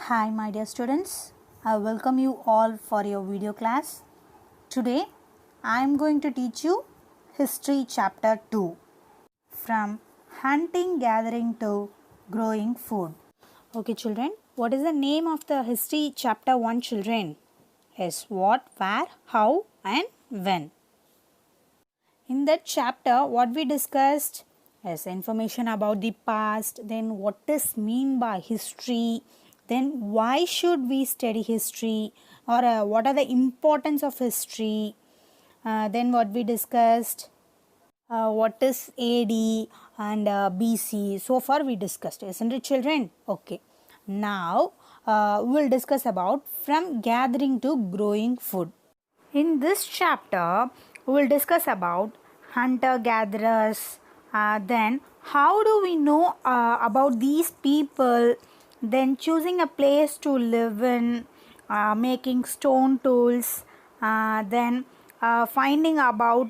Hi my dear students, I welcome you all for your video class. Today I am going to teach you History Chapter 2 from hunting, gathering to growing food. Okay children, what is the name of the History Chapter 1 children? Yes, what, where, how and when. In that chapter what we discussed? Yes, information about the past, then what is mean by history, then why should we study history, or what are the importance of history, then what we discussed, what is AD and BC. So far we discussed, isn't it children? Okay, now we will discuss about from gathering to growing food. In this chapter, we will discuss about hunter-gatherers, then how do we know about these people, then choosing a place to live in, making stone tools, then finding out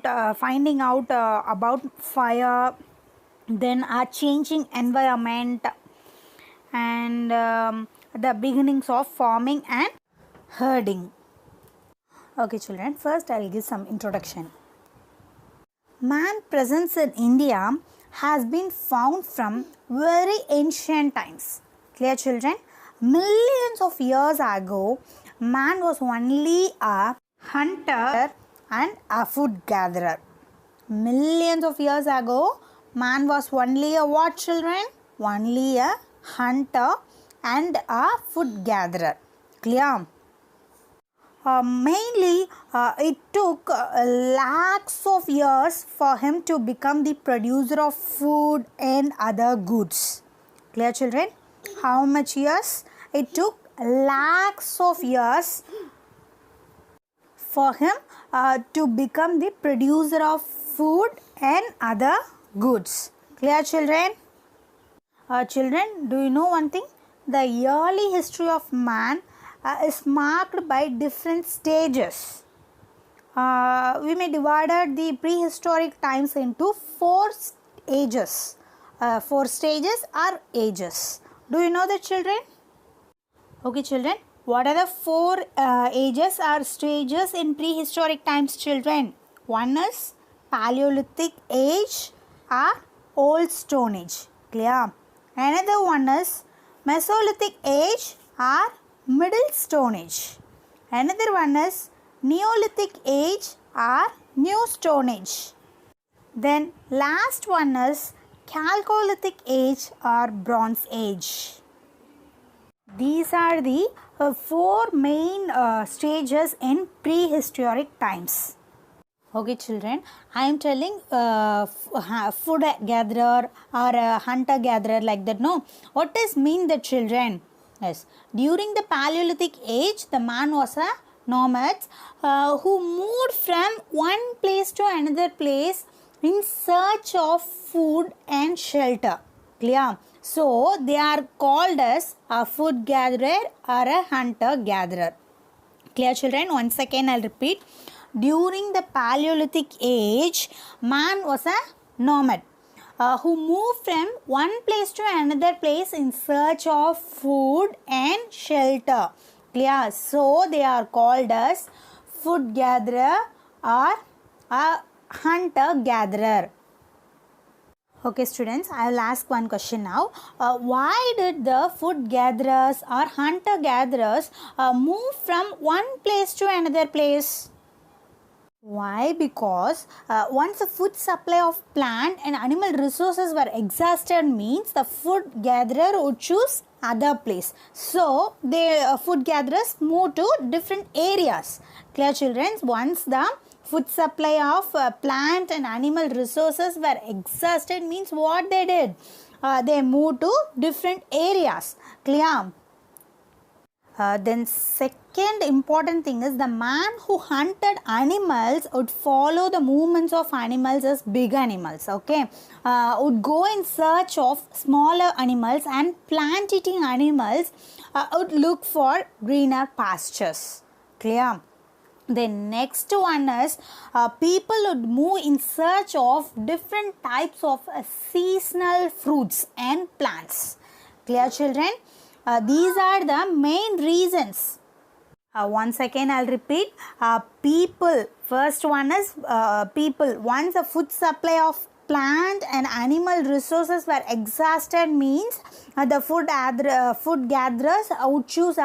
about fire, then changing environment, and the beginnings of farming and herding. Okay children, first I will give some introduction. Man presence in India has been found from very ancient times. Clear children? Millions of years ago, man was only a hunter and a food gatherer. Millions of years ago, man was only a what children? Only a hunter and a food gatherer. Clear? Mainly, it took lakhs of years for him to become the producer of food and other goods. Clear children? How much years? It took lakhs of years for him to become the producer of food and other goods. Clear children? Children, do you know one thing? The early history of man is marked by different stages. We may divide the prehistoric times into 4 ages. 4 stages or ages. Do you know that children? Okay children, what are the 4 ages or stages in prehistoric times children? One is Paleolithic age or Old Stone Age. Clear? Another one is Mesolithic age or Middle Stone Age. Another one is Neolithic age or New Stone Age. Then last one is Chalcolithic age or Bronze Age. These are the 4 main stages in prehistoric times. Okay children, I am telling food gatherer or hunter gatherer like that. No, what does mean the children? Yes, during the Paleolithic age, the man was a nomad who moved from one place to another place in search of food and shelter. Clear? So, they are called as a food gatherer or a hunter gatherer. Clear children? Once again I will repeat. During the Paleolithic age, man was a nomad who moved from one place to another place in search of food and shelter. Clear? So, they are called as food gatherer or a hunter gatherer. Okay students, I will ask one question now. Why did the food gatherers or hunter gatherers move from one place to another place? Why? Because once the food supply of plant and animal resources were exhausted means the food gatherer would choose other place. So, the food gatherers move to different areas. Clear children? Once the food supply of plant and animal resources were exhausted means what they did? They moved to different areas. Clear? Then second important thing is the man who hunted animals would follow the movements of animals as big animals. Okay, would go in search of smaller animals, and plant eating animals would look for greener pastures. Clear? The next one is people would move in search of different types of seasonal fruits and plants. Clear children? These are the main reasons. Once again I'll repeat. People, first one is people. Once the food supply of plant and animal resources were exhausted means the food gatherers would choose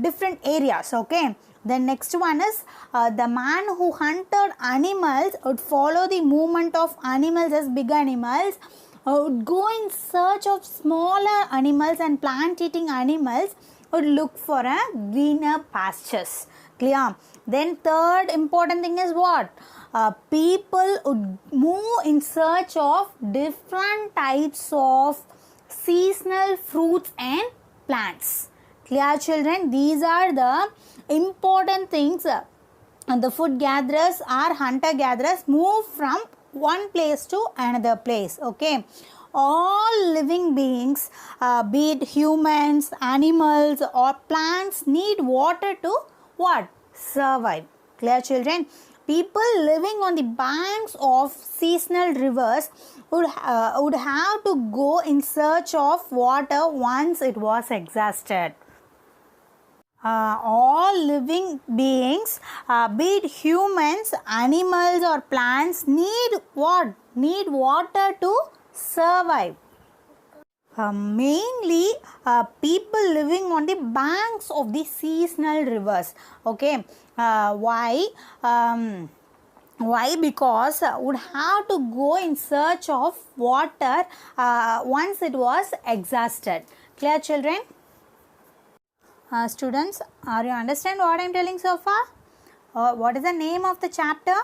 different areas. Okay. The next one is the man who hunted animals would follow the movement of animals as big animals, would go in search of smaller animals, and plant eating animals would look for a greener pastures. Clear? Then third important thing is what? People would move in search of different types of seasonal fruits and plants. Clear, children? These are the important things. The food gatherers or hunter gatherers move from one place to another place. Okay. All living beings, be it humans, animals or plants, need water to what? Survive. Clear, children? People living on the banks of seasonal rivers would have to go in search of water once it was exhausted. All living beings, be it humans, animals or plants, need what? Need water to survive. Mainly people living on the banks of the seasonal rivers. Okay. Why? Why? Because would have to go in search of water once it was exhausted. Clear, children? Students, are you understand what I am telling so far? What is the name of the chapter?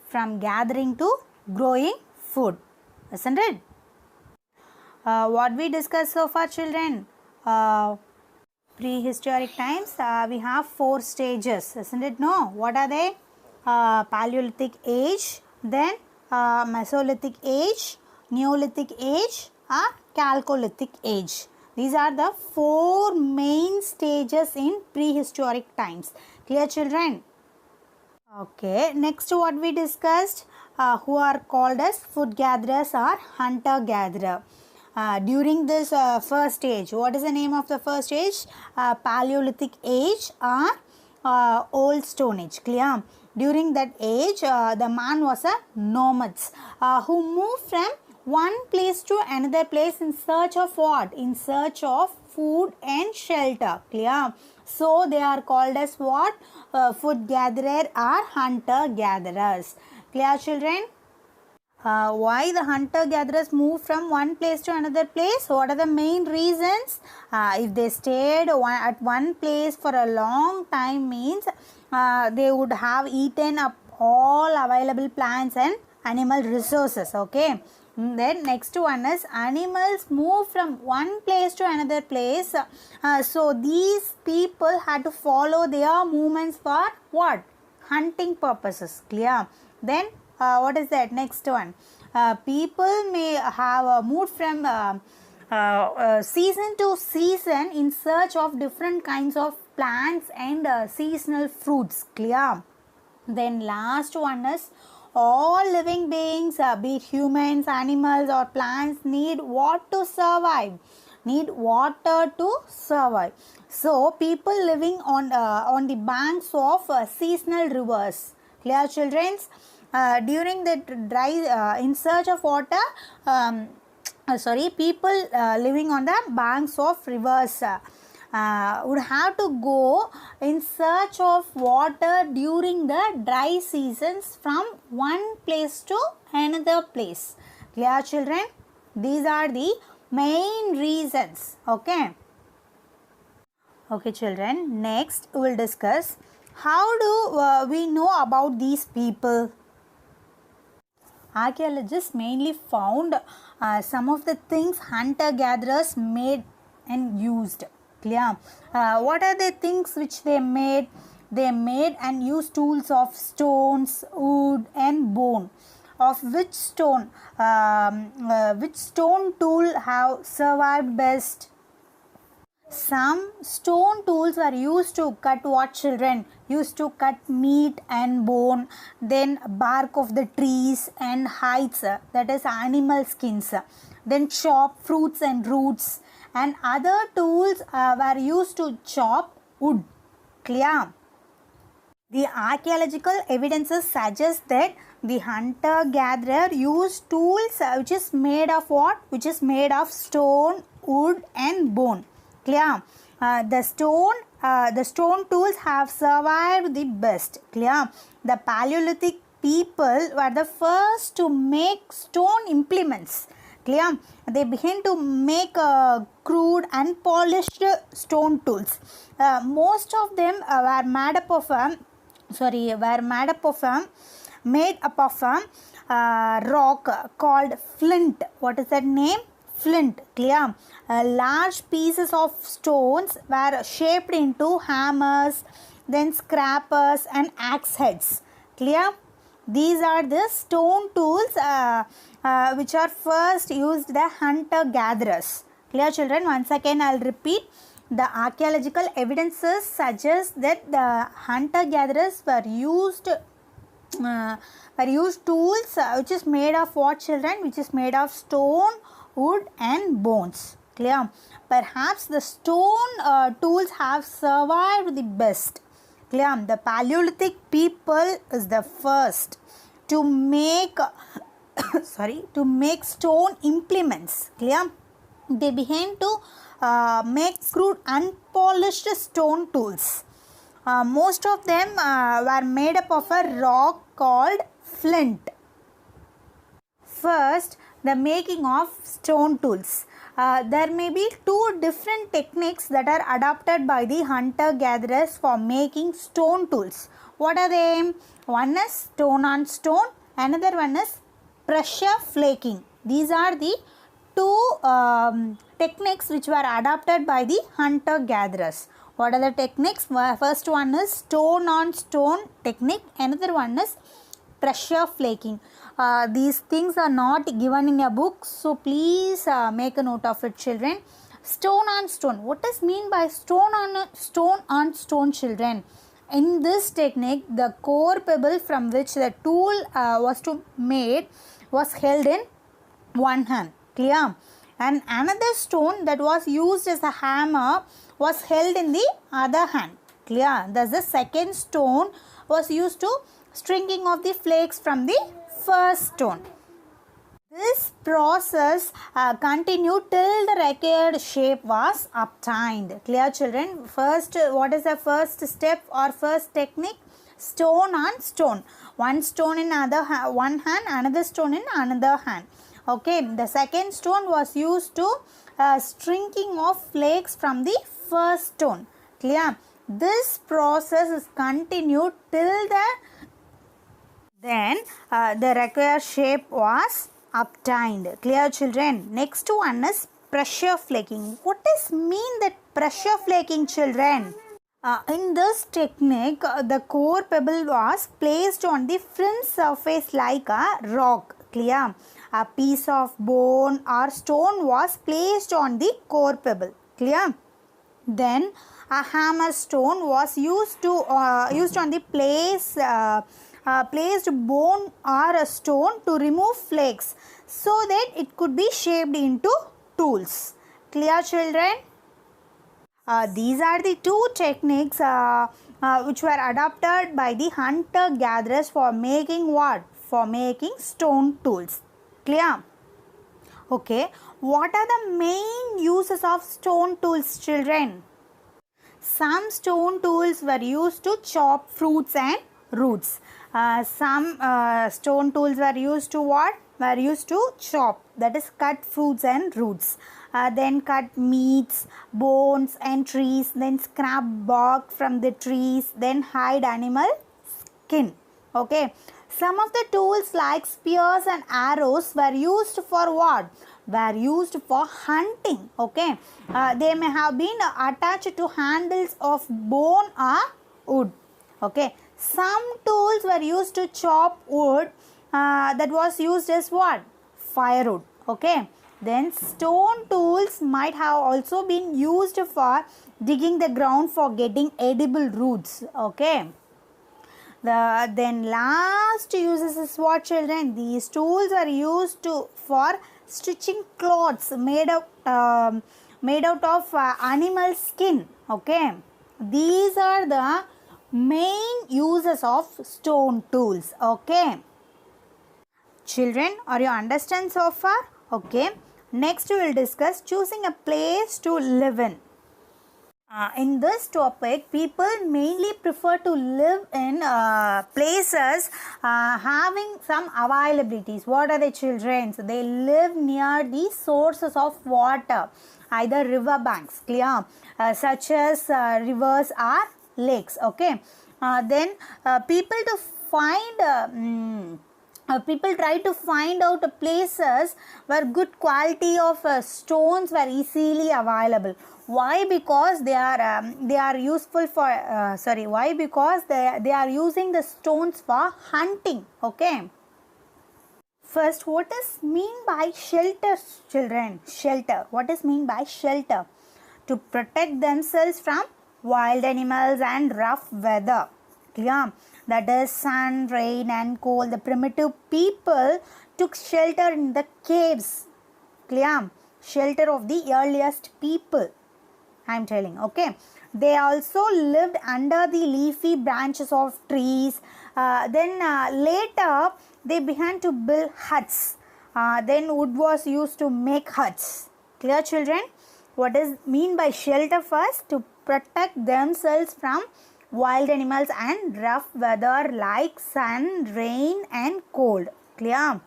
From gathering to growing food, isn't it? What we discussed so far, children? Prehistoric times, we have 4 stages, isn't it? No, what are they? Paleolithic age, then Mesolithic age, Neolithic age, Chalcolithic age. These are the 4 main stages in prehistoric times. Clear, children? Okay, next what we discussed, who are called as food gatherers or hunter gatherer. During this first stage, what is the name of the first stage? Paleolithic age or Old Stone Age. Clear? During that age, the man was a nomads who moved from one place to another place in search of what? In search of food and shelter. Clear? So they are called as what? Food gatherer or hunter gatherers. Clear, children? Why the hunter gatherers move from one place to another place? What are the main reasons? If they stayed at one place for a long time means they would have eaten up all available plants and animal resources. Okay. Then next one is animals move from one place to another place. So these people had to follow their movements for what? Hunting purposes. Clear? Then what is that? Next one. People may have moved from season to season in search of different kinds of plants and seasonal fruits. Clear? Then last one is all living beings, be it humans, animals or plants, need what to survive? Need water to survive. So people living on the banks of seasonal rivers. Clear, children? During the dry in search of water, people living on the banks of rivers would have to go in search of water during the dry seasons from one place to another place. Clear, children? These are the main reasons. Okay. Okay, children. Next we will discuss how do we know about these people. Archaeologists mainly found some of the things hunter-gatherers made and used. Clear? What are the things which they made? They made and used tools of stones, wood and bone. Of which stone tool have survived best? Some stone tools are used to cut what, children? Used to cut meat and bone, then bark of the trees and hides, that is animal skins. Then chop fruits and roots, and other tools were used to chop wood. Clear? The archaeological evidences suggest that the hunter-gatherer used tools which is made of what? Which is made of stone, wood and bone. Clear? The stone tools have survived the best. Clear? The Paleolithic people were the first to make stone implements. Clear? They began to make crude and polished stone tools. Most of them were made up of a rock called flint. What is that name? Flint. Clear? Large pieces of stones were shaped into hammers, then scrapers and axe heads. Clear? These are the stone tools which are first used the hunter-gatherers. Clear, children? Once again I will repeat. The archaeological evidences suggest that the hunter-gatherers were used tools which is made of what, children? Which is made of stone, wood and bones. Clear? Perhaps the stone tools have survived the best. Clear? The Paleolithic people is the first to make stone implements. Clear? They began to make crude unpolished stone tools. Most of them were made up of a rock called flint. First, the making of stone tools. There may be two different techniques that are adopted by the hunter-gatherers for making stone tools. What are they? One is stone on stone, another one is pressure flaking. These are the two techniques which were adopted by the hunter-gatherers. What are the techniques? First one is stone on stone technique, another one is pressure flaking. These things are not given in a book, so please make a note of it, children. Stone on stone. What does mean by stone on stone, children? In this technique, the core pebble from which the tool was made was held in one hand. Clear? And another stone that was used as a hammer was held in the other hand. Clear? Thus the second stone was used to stringing of the flakes from the first stone. This process continued till the required shape was obtained. Clear, children? First, what is the first step or first technique? Stone on stone. One stone in one hand, another stone in another hand. Okay, the second stone was used to stringing of flakes from the first stone. Clear? This process is continued till then the required shape was obtained. Clear, children? Next one is pressure flaking. What does mean that pressure flaking, children? In this technique, the core pebble was placed on the fringe surface like a rock. Clear? A piece of bone or stone was placed on the core pebble. Clear? Then a hammer stone was used on the placed bone or a stone to remove flakes so that it could be shaped into tools. Clear, children? These are the two techniques which were adopted by the hunter-gatherers for making what? For making stone tools. Clear? Okay. What are the main uses of stone tools, children? Some stone tools were used to chop fruits and roots. Some stone tools were used to what? Were used to chop, that is cut fruits and roots. Then cut meats, bones and trees, then scrap bark from the trees, then hide animal skin. Okay. Some of the tools like spears and arrows were used for what? Were used for hunting. Okay. They may have been attached to handles of bone or wood. Okay. Some tools were used to chop wood that was used as what? Firewood. Okay. Then stone tools might have also been used for digging the ground for getting edible roots. Okay. Then last uses is what, children? These tools are used for stitching cloths made made out of animal skin. Okay, these are the main uses of stone tools. Okay, children, are you understand so far? Okay, next we will discuss choosing a place to live in. In this topic, people mainly prefer to live in places having some availabilities. What are the children? So they live near the sources of water, either river banks, clear, such as rivers or lakes. Okay, then people to find people try to find out places where good quality of stones were easily available. Why? Because they are useful for why? Because they are using the stones for hunting. Okay, first, what is mean by shelter, children? Shelter, what is mean by shelter? To protect themselves from wild animals and rough weather. Clear? That is sun, rain and cold. The primitive people took shelter in the caves. Clear? Shelter of the earliest people, I am telling. Okay, they also lived under the leafy branches of trees. Then later they began to build huts. Then wood was used to make huts. Clear, children? What is mean by shelter? First, to protect themselves from wild animals and rough weather like sun, rain and cold. Clear?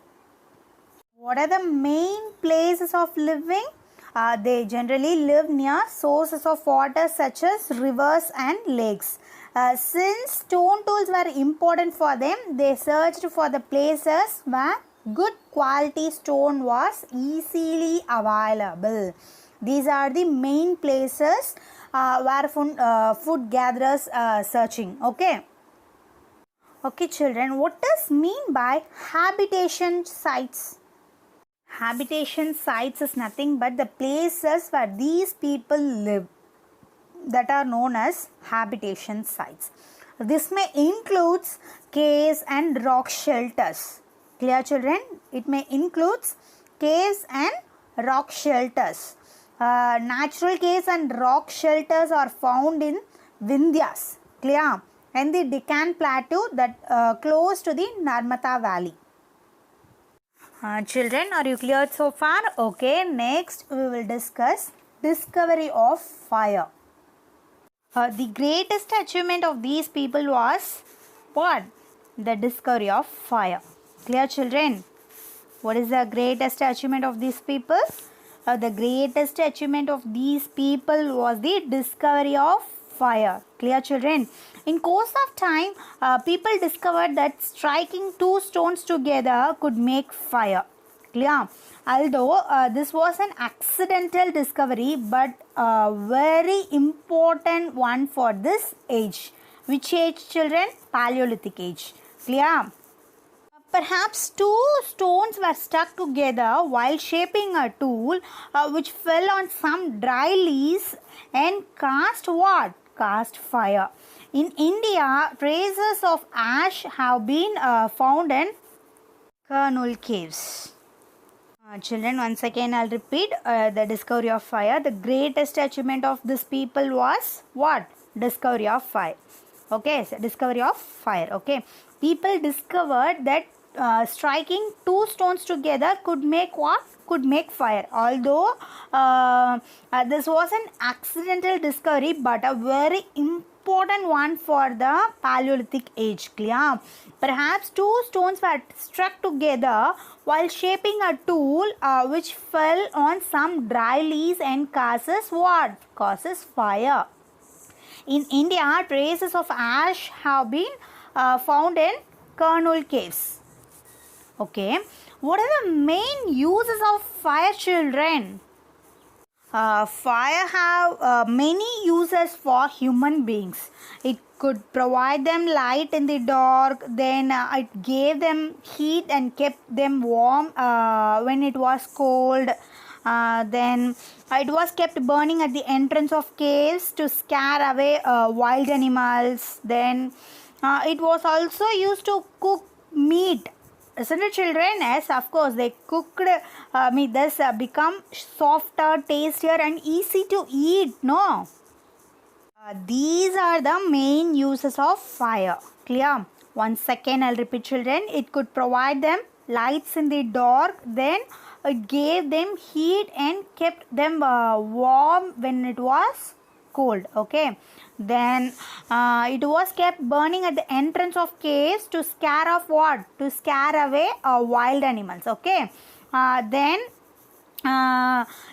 What are the main places of living? They generally live near sources of water such as rivers and lakes. Since stone tools were important for them, they searched for the places where good quality stone was easily available. These are the main places where food gatherers searching. Okay. Okay, children, what does mean by habitation sites? Habitation sites is nothing but the places where these people live, that are known as habitation sites. This may include caves and rock shelters. Clear, children? It may include caves and rock shelters. Natural caves and rock shelters are found in Vindhyas, clear, and the Deccan Plateau that close to the Narmada Valley. Children, are you clear so far? Okay, next we will discuss discovery of fire. The greatest achievement of these people was what? The discovery of fire. Clear, children? What is the greatest achievement of these people? The greatest achievement of these people was the discovery of fire. Clear, children? In course of time, people discovered that striking two stones together could make fire. Clear? Although this was an accidental discovery, but a very important one for this age. Which age, children? Paleolithic age. Clear? Perhaps two stones were stuck together while shaping a tool which fell on some dry leaves and cast what? Cast fire. In India, traces of ash have been found in Kurnool caves. Children, once again I'll repeat the discovery of fire. The greatest achievement of this people was what? Discovery of fire. Okay, so discovery of fire. Okay, people discovered that striking two stones together could make what? Could make fire. Although this was an accidental discovery, but a very important one for the Paleolithic age. Clear? Perhaps two stones were struck together while shaping a tool which fell on some dry leaves and causes what? Causes fire. In India, traces of ash have been found in Kurnool caves. Okay, what are the main uses of fire, children? Fire have many uses for human beings. It could provide them light in the dark, then it gave them heat and kept them warm when it was cold. Then it was kept burning at the entrance of caves to scare away wild animals. Then it was also used to cook meat. Isn't it, children? Yes, of course. They cooked this become softer, tastier, and easy to eat. No. These are the main uses of fire. Clear? Once again, I'll repeat, children. It could provide them lights in the dark. Then it gave them heat and kept them warm when it was cold. Okay. Then it was kept burning at the entrance of caves to scare off what? To scare away wild animals. Okay. Then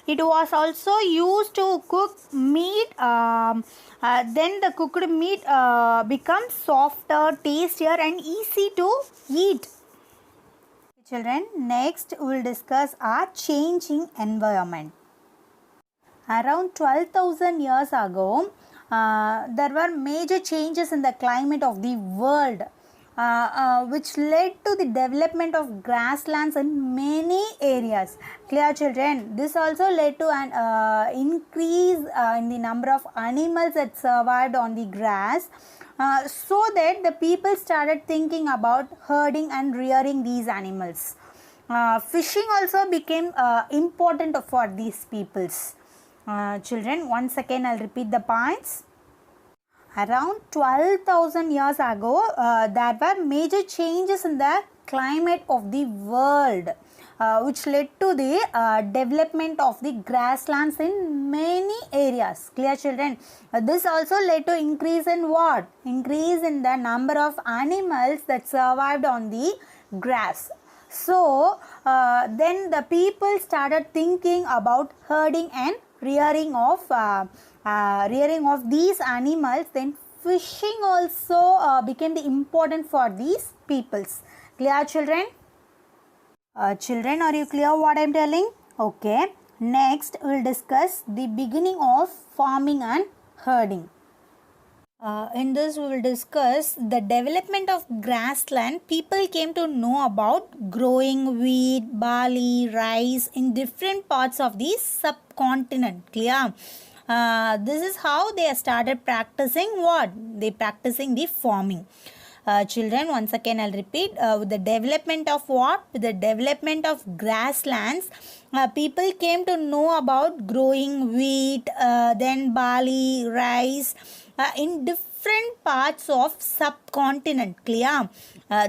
it was also used to cook meat. Then the cooked meat becomes softer, tastier, and easy to eat. Children, next we will discuss our changing environment. Around 12,000 years ago, there were major changes in the climate of the world, which led to the development of grasslands in many areas. Clear, children? This also led to an increase in the number of animals that survived on the grass, so that the people started thinking about herding and rearing these animals. Fishing also became important for these peoples. Children, once again I'll repeat the points. Around 12,000 years ago, there were major changes in the climate of the world, which led to the development of the grasslands in many areas. Clear, children? This also led to increase in what? Increase in the number of animals that survived on the grass. So, then the people started thinking about herding and rearing of these animals. Then fishing also became the important for these peoples. Clear, children? Children, are you clear what I am telling? Okay. Next, we will discuss the beginning of farming and herding. In this, we will discuss the development of grassland. People came to know about growing wheat, barley, rice in different parts of the subcontinent. Clear? This is how they started practicing what? They practicing the farming. Children, once again I'll repeat, with the development of what? With the development of grasslands, people came to know about growing wheat, then barley, rice, in different parts of subcontinent. Clear?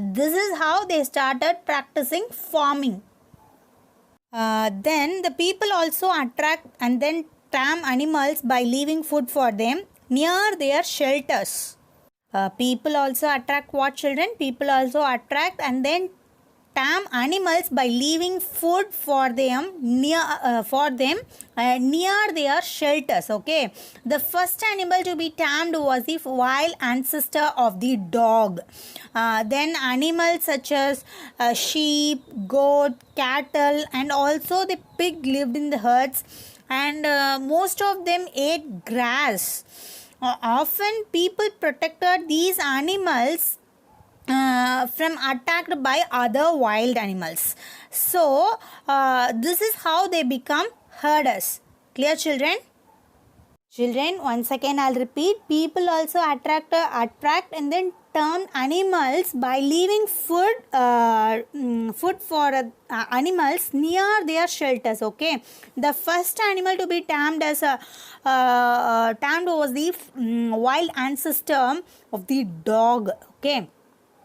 This is how they started practicing farming. Then the people also attract and then tame animals by leaving food for them near their shelters. People also attract what, children? People also attract and then tame animals by leaving food for them near their shelters. Okay, the first animal to be tamed was the wild ancestor of the dog. Then animals such as sheep, goat, cattle, and also the pig lived in the herds, and most of them ate grass. Often people protected these animals from attacked by other wild animals. So, this is how they become herders. Clear, children? Children, once again I'll repeat. People also attract and then tame animals by leaving food for animals near their shelters. Okay, the first animal to be tamed was the wild ancestor of the dog. Okay.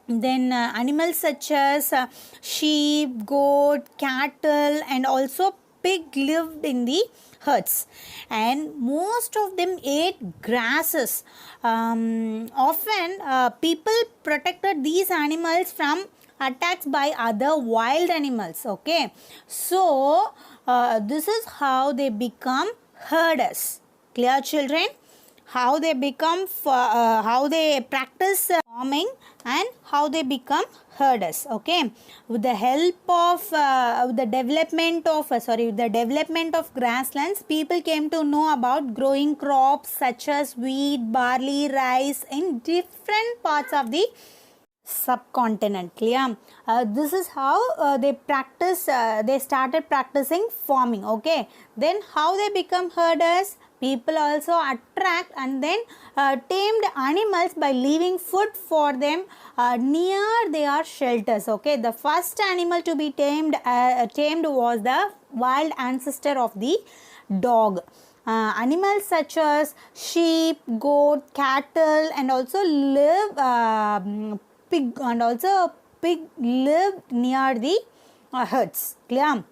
Then animals such as sheep, goat, cattle, and also pig lived in the herds, and most of them ate grasses. Often people protected these animals from attacks by other wild animals. Okay, so this is how they become herders. Clear, children? How they become how they practice farming and how they become herders. Okay, with the help of the development of grasslands, people came to know about growing crops such as wheat, barley, rice in different parts of the subcontinent. Clear? This is how they started practicing farming. Okay, then how they become herders? People also attract and then tamed animals by leaving food for them near their shelters. Okay, the first animal to be tamed was the wild ancestor of the dog. Animals such as sheep, goat, cattle, and also pig lived near the herds. Clear?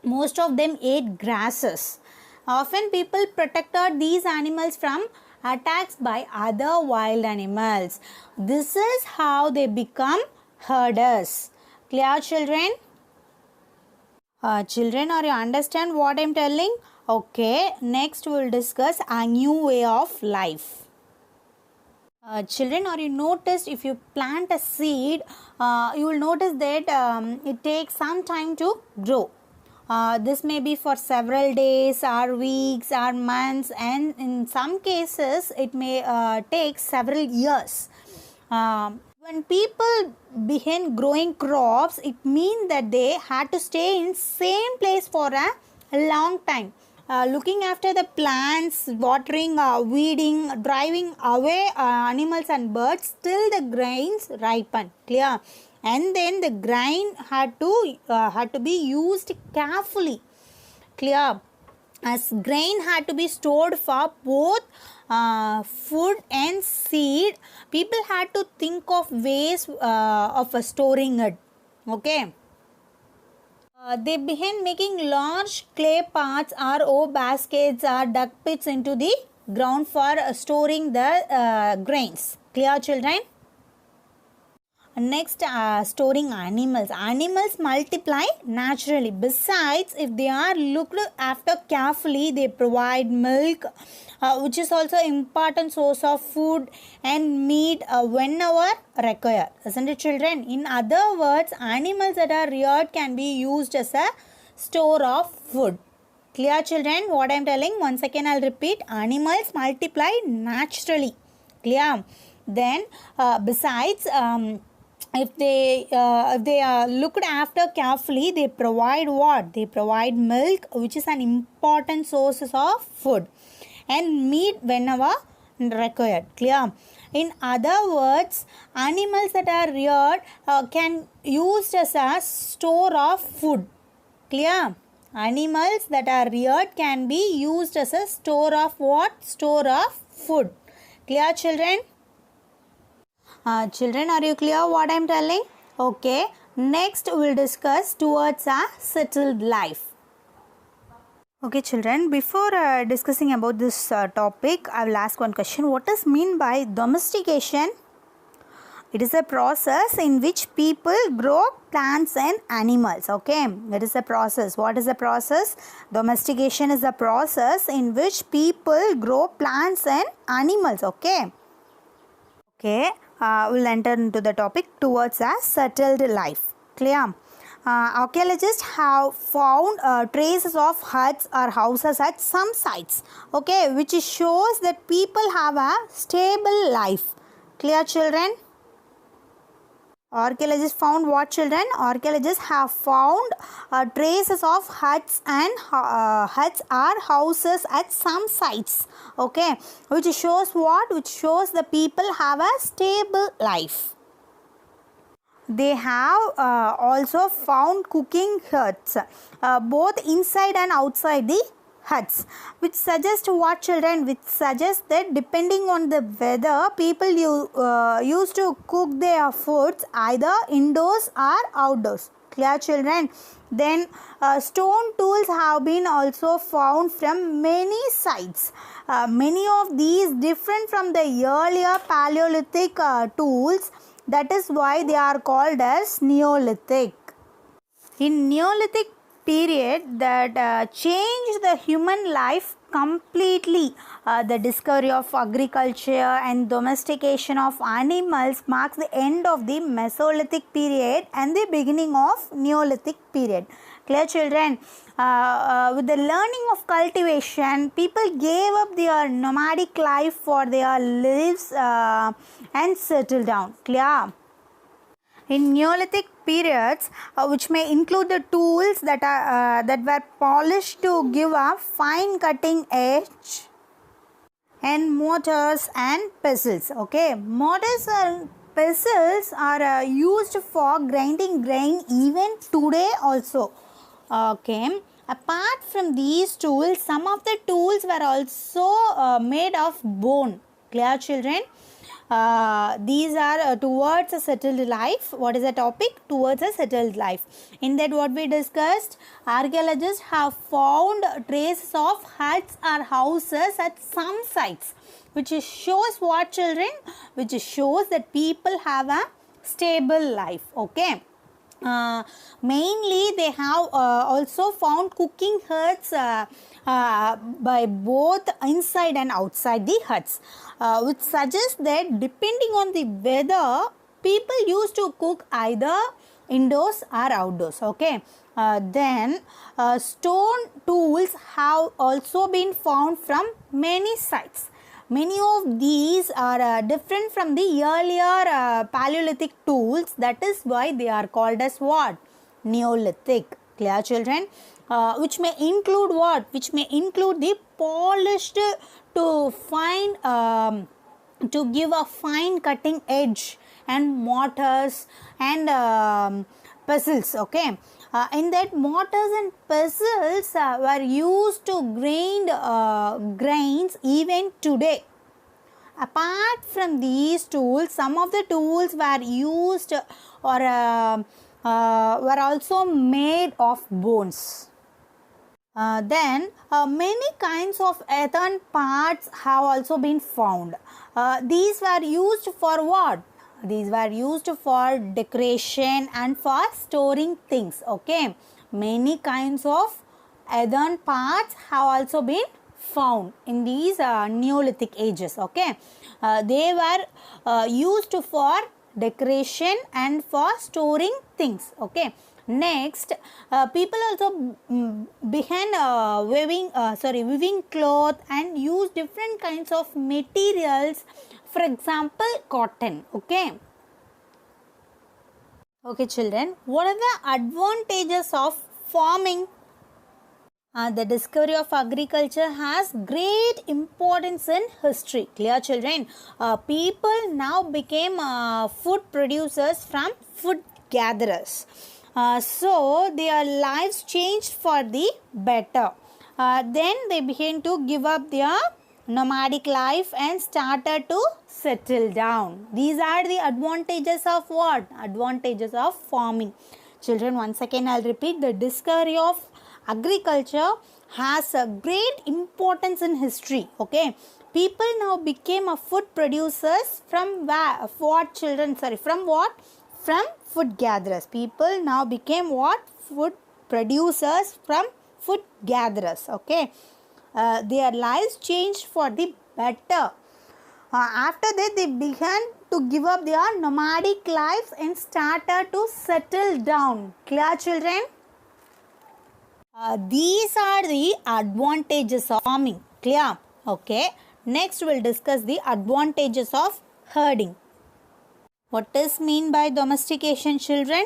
Most of them ate grasses. Often people protected these animals from attacks by other wild animals. This is how they become herders. Clear, children? Children, are you understand what I am telling? Okay, next we will discuss a new way of life. Children, are you noticed if you plant a seed, you will notice that it takes some time to grow. This may be for several days or weeks or months, and in some cases it may take several years. When people begin growing crops, it means that they had to stay in same place for a long time. Looking after the plants, watering, weeding, driving away animals and birds till the grains ripen. Clear? And then the grain had to be used carefully. Clear? As grain had to be stored for both food and seed, people had to think of ways of storing it. Okay. They began making large clay pots or baskets or duck pits into the ground for storing the grains. Clear, children? Next, storing animals. Animals multiply naturally. Besides, if they are looked after carefully, they provide milk, which is also important source of food, and meat whenever required. Isn't it, children? In other words, animals that are reared can be used as a store of food. Clear, children? What I am telling? Once again, I will repeat. Animals multiply naturally. Clear? Then, besides, if they are looked after carefully, they provide what? They provide milk, which is an important source of food, and meat whenever required. Clear? In other words, animals that are reared can used as a store of food. Clear? Animals that are reared can be used as a store of what? Store of food. Clear, children? Children, are you clear what I am telling? Okay. Next, we will discuss towards a settled life. Okay, children. Before discussing about this topic, I will ask one question. What is mean by domestication? It is a process in which people grow plants and animals. Okay, it is a process. What is the process? Domestication is a process in which people grow plants and animals. Okay. Okay. We'll enter into the topic towards a settled life. Clear? Archaeologists have found traces of huts or houses at some sites. Okay, which shows that people have a stable life. Clear, children? Archaeologists found what, children? Archaeologists have found traces of huts and huts or houses at some sites. Okay, which shows what? Which shows the people have a stable life. They have also found cooking huts, both inside and outside the huts, which suggests what, children? Which suggests that depending on the weather, people used to cook their foods either indoors or outdoors. Clear, children? Then stone tools have been also found from many sites. Many of these different from the earlier Paleolithic tools. That is why they are called as Neolithic. In Neolithic period that changed the human life completely. The discovery of agriculture and domestication of animals marks the end of the Mesolithic period and the beginning of Neolithic period. Clear, children? With the learning of cultivation, people gave up their nomadic life for their lives and settled down. Clear? In Neolithic periods, which may include the tools that were polished to give a fine cutting edge, and mortars and pestles. Okay, mortars and pestles are used for grinding grain even today also. Okay, apart from these tools, some of the tools were also made of bone. Clear, children? These are towards a settled life. What is the topic? Towards a settled life. In that, what we discussed, archaeologists have found traces of huts or houses at some sites, which shows what, children? Which shows that people have a stable life. Okay. Mainly they have also found cooking huts by both inside and outside the huts, which suggests that depending on the weather, people used to cook either indoors or outdoors. Okay. Then stone tools have also been found from many sites. Many of these are different from the earlier Paleolithic tools. That is why they are called as what? Neolithic. Clear, children? Which may include what? Which may include the polished to fine, to give a fine cutting edge, and mortars and pestles. Okay. In that, mortars and pestles were used to grind grains even today. Apart from these tools, some of the tools were used or were also made of bones. Then many kinds of earthen parts have also been found. These were used for what? These were used for decoration and for storing things. Okay. Many kinds of earthen parts have also been found in these Neolithic ages. Okay. They were used for decoration and for storing things. Okay. Next, people also began weaving cloth and use different kinds of materials. For example, cotton. Okay. Okay, children. What are the advantages of farming? The discovery of agriculture has great importance in history. Clear, children? People now became food producers from food gatherers. So their lives changed for the better. Then they began to give up their nomadic life and started to settle down. These are the advantages of what? Advantages of farming. Children, once again I'll repeat, the discovery of agriculture has a great importance in history. Okay. People now became a food producers from what, children? From what? From food gatherers. People now became what? Food producers from food gatherers. Okay. Their lives changed for the better. After that, they began to give up their nomadic lives and started to settle down. Clear, children? These are the advantages of farming. Clear? Okay. Next, we'll discuss the advantages of herding. What is mean by domestication, children?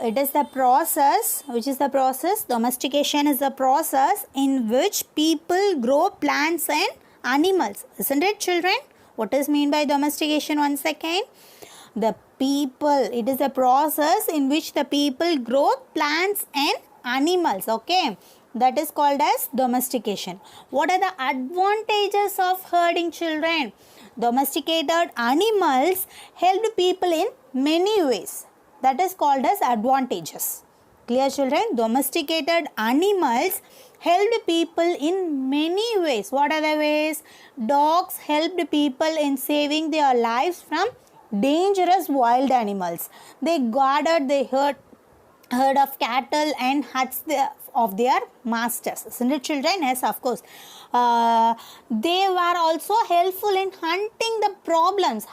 It is the process. Which is the process? Domestication is the process in which people grow plants and animals. Isn't it, children? What is mean by domestication? Once again, the people. It is a process in which the people grow plants and animals. Okay. That is called as domestication. What are the advantages of herding, children? Domesticated animals helped people in many ways. That is called as advantages. Clear, children? Domesticated animals helped people in many ways. What are the ways? Dogs helped people in saving their lives from dangerous wild animals. They guarded the herd of cattle and huts of their masters. Isn't it, children? Yes, of course. They were also helpful in hunting the problems.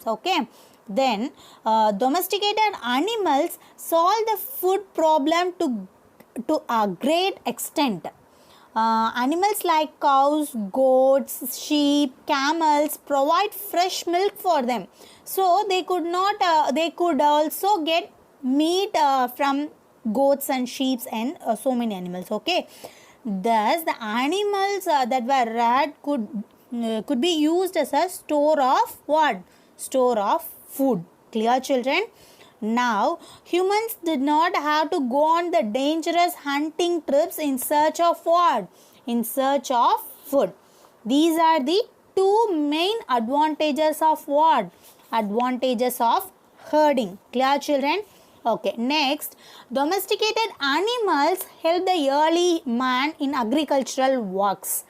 Okay. Then domesticated animals solve the food problem to a great extent. Animals like cows, goats, sheep, camels provide fresh milk for them. So they could also get meat from goats and sheep and so many animals. Okay. Thus, the animals that were reared could be used as a store of what? Store of food. Clear, children? Now, humans did not have to go on the dangerous hunting trips in search of what? In search of food. These are the two main advantages of what? Advantages of herding. Clear, children? Okay, next, domesticated animals help the early man in agricultural works.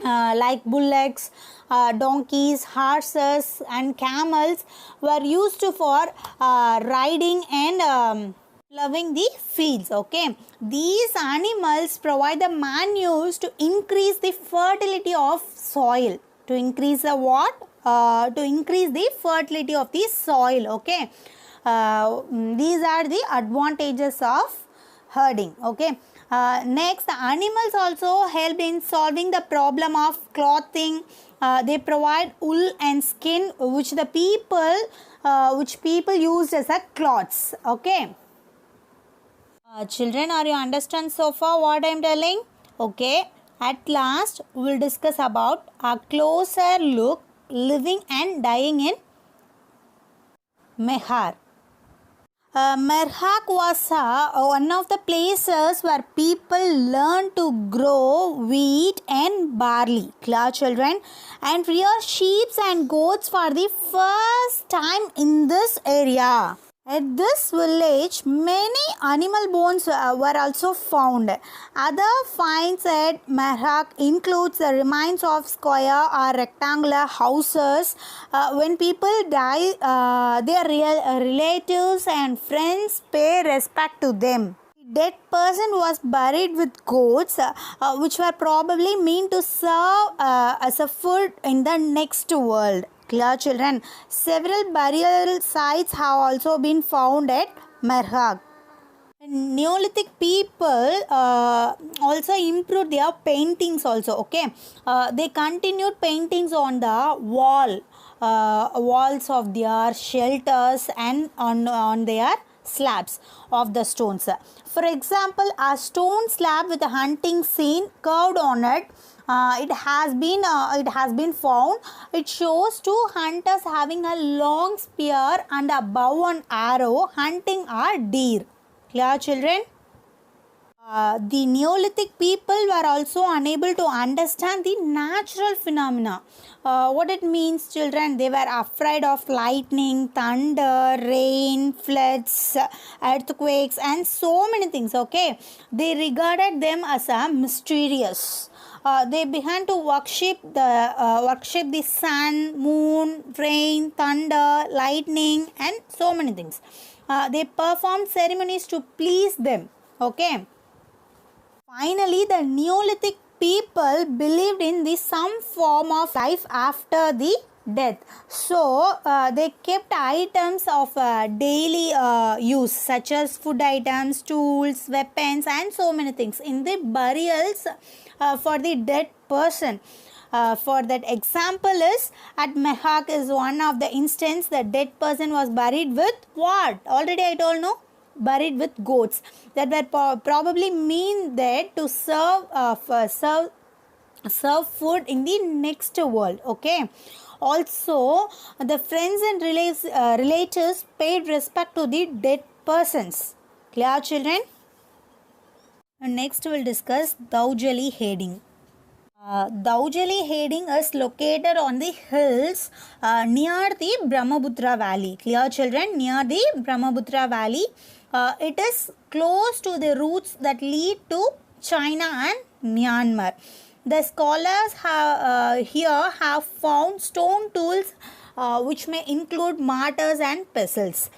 Like bullocks, donkeys, horses and camels were used for riding and ploughing the fields. Okay, these animals provide the manures to increase the fertility of soil. To increase the what? To increase the fertility of the soil. Okay, these are the advantages of herding. Okay, next, the animals also help in solving the problem of clothing. They provide wool and skin which people use as a cloths. Okay, children, are you understand so far what I am telling? Okay, at last we will discuss about a closer look living and dying in Mehar. Merhak was one of the places where people learned to grow wheat and barley. Clear, children? And rear sheep and goats for the first time in this area. At this village, many animal bones were also found. Other finds at Merhak includes the remains of square or rectangular houses. When people die, their relatives and friends pay respect to them. Dead person was buried with goats, which were probably meant to serve as a food in the next world. Clear, children? Several burial sites have also been found at Merhak. Neolithic people also improved their paintings also. Okay, they continued paintings on the walls of their shelters and on their slabs of the stones. For example, a stone slab with a hunting scene carved on it. It has been found. It shows two hunters having a long spear and a bow and arrow hunting a deer. Clear, children? The Neolithic people were also unable to understand the natural phenomena. What it means, children? They were afraid of lightning, thunder, rain, floods, earthquakes and so many things. Okay, they regarded them as a mysterious. They began to worship the sun, moon, rain, thunder, lightning and so many things. They performed ceremonies to please them. Okay. Finally, the Neolithic people believed in some form of life after the death. So, they kept items of daily use such as food items, tools, weapons and so many things in the burials for the dead person. For that example is at Mehak is one of the instance the dead person was buried with what? Already I told, no? Buried with goats that were probably mean there to serve food in the next world. Okay. Also, the friends and relatives paid respect to the dead persons. Clear, children? And next we will discuss Daujali herding. Daujali herding is located on the hills near the Brahmaputra Valley. Clear, children? Near the Brahmaputra Valley. It is close to the routes that lead to China and Myanmar. The scholars here have found stone tools which may include mortars and pestles.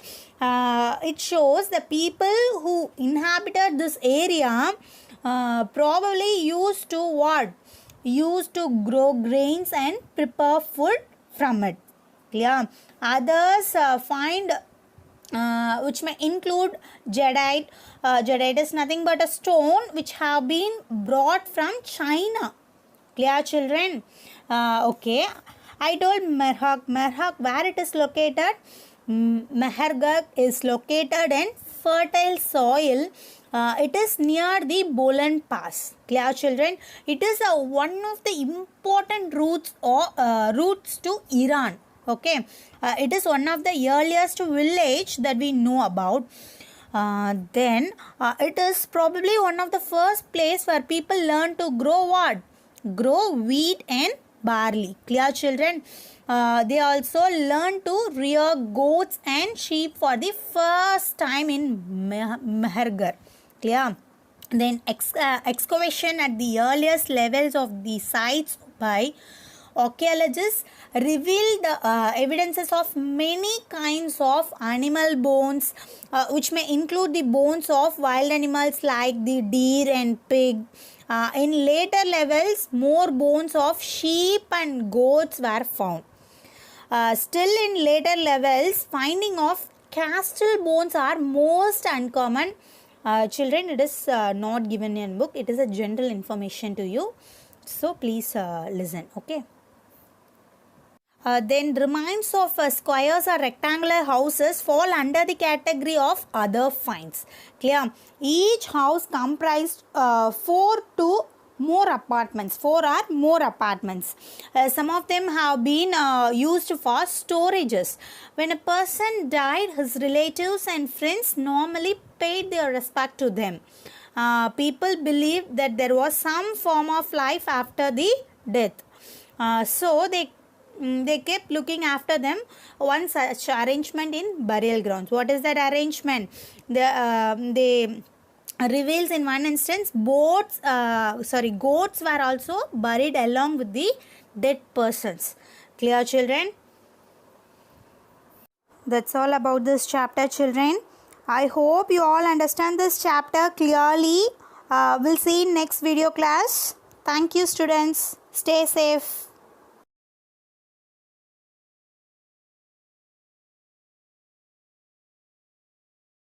It shows the people who inhabited this area probably used to what? Used to grow grains and prepare food from it. Clear? Others find which may include jadeite. Jadeite is nothing but a stone which have been brought from China. Clear, children? Okay. I told Merhak. Merhak, where it is located? Mehergarh is located in fertile soil. It is near the Bolan Pass. Clear, children? It is one of the important routes to Iran. Okay, it is one of the earliest village that we know about. Then it is probably one of the first place where people learn to grow what? Grow wheat and barley. Clear, children? They also learn to rear goats and sheep for the first time in Mehrgarh. Clear? Then excavation at the earliest levels of the sites by archaeologists revealed evidences of many kinds of animal bones, which may include the bones of wild animals like the deer and pig. In later levels, more bones of sheep and goats were found. Still in later levels, finding of castle bones are most uncommon. Children, it is not given in book. It is a general information to you. So please listen. Okay. Then remains of squares or rectangular houses fall under the category of other finds. Clear? Each house comprised 4 to more apartments. 4 or more apartments. Some of them have been used for storages. When a person died, his relatives and friends normally paid their respect to them. People believed that there was some form of life after the death. So they kept looking after them. One such arrangement in burial grounds. What is that arrangement? They reveals in one instance goats were also buried along with the dead persons. Clear, children? That's all about this chapter, children. I hope you all understand this chapter clearly. We'll see in next video class. Thank you, students. Stay safe.